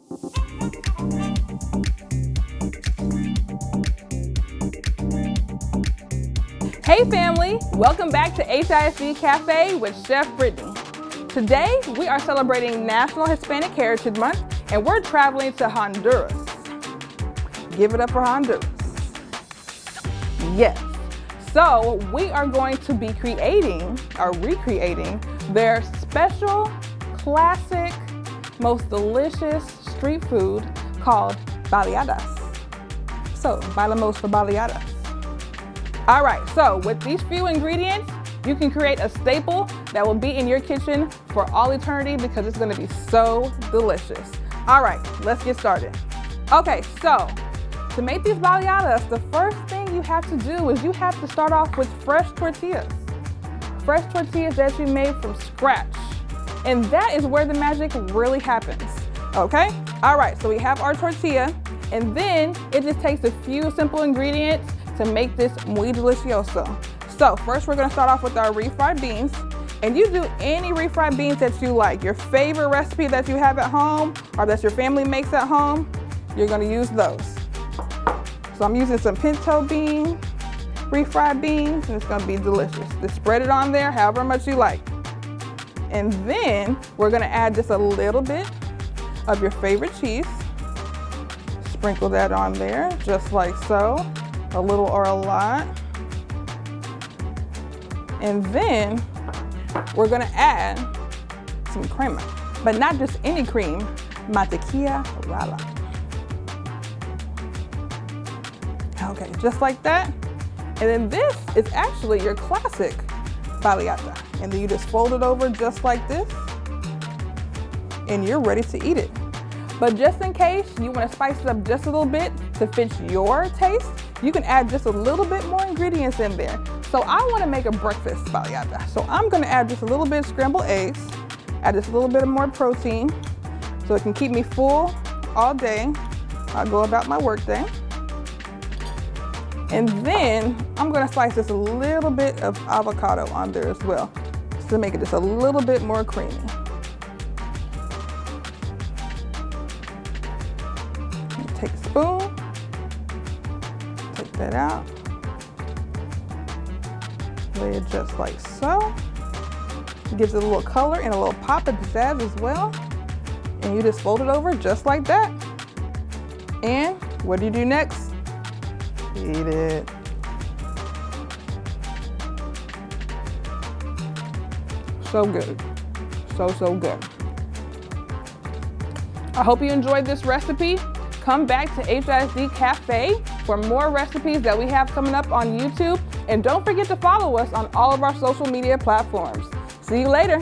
Hey family, welcome back to HISD Cafe with Chef Brittany. Today we are celebrating National Hispanic Heritage Month and we're traveling to Honduras. Give it up for Honduras. Yes. So we are going to be creating or recreating their special, classic, most delicious street food called Baleadas. So, bailamos for Baleadas. All right, so with these few ingredients, you can create a staple that will be in your kitchen for all eternity because it's gonna be so delicious. All right, let's get started. Okay, so to make these baleadas, the first thing you have to do is you have to start off with fresh tortillas. Fresh tortillas that you made from scratch. And that is where the magic really happens, okay? All right, so we have our tortilla, and then it just takes a few simple ingredients to make this muy delicioso. So first we're gonna start off with our refried beans. And you do any refried beans that you like. Your favorite recipe that you have at home or that your family makes at home, you're gonna use those. So I'm using some pinto bean, refried beans, and it's gonna be delicious. Just spread it on there however much you like. And then we're gonna add just a little bit of your favorite cheese. Sprinkle that on there, just like so. A little or a lot. And then we're gonna add some crema, but not just any cream, mantequilla rala. Okay, just like that. And then this is actually your classic baleada. And then you just fold it over just like this, and you're ready to eat it. But just in case you wanna spice it up just a little bit to fit your taste, you can add just a little bit more ingredients in there. So I wanna make a breakfast baleada. So I'm gonna add just a little bit of scrambled eggs, add just a little bit of more protein, so it can keep me full all day. I'll go about my work day. And then I'm gonna slice just a little bit of avocado on there as well, just to make it just a little bit more creamy. Take a spoon, take that out, lay it just like so. It gives it a little color and a little pop and pizzazz as well. And you just fold it over just like that. And what do you do next? Eat it. So good, so good. I hope you enjoyed this recipe. Come back to HISD Cafe for more recipes that we have coming up on YouTube. And don't forget to follow us on all of our social media platforms. See you later.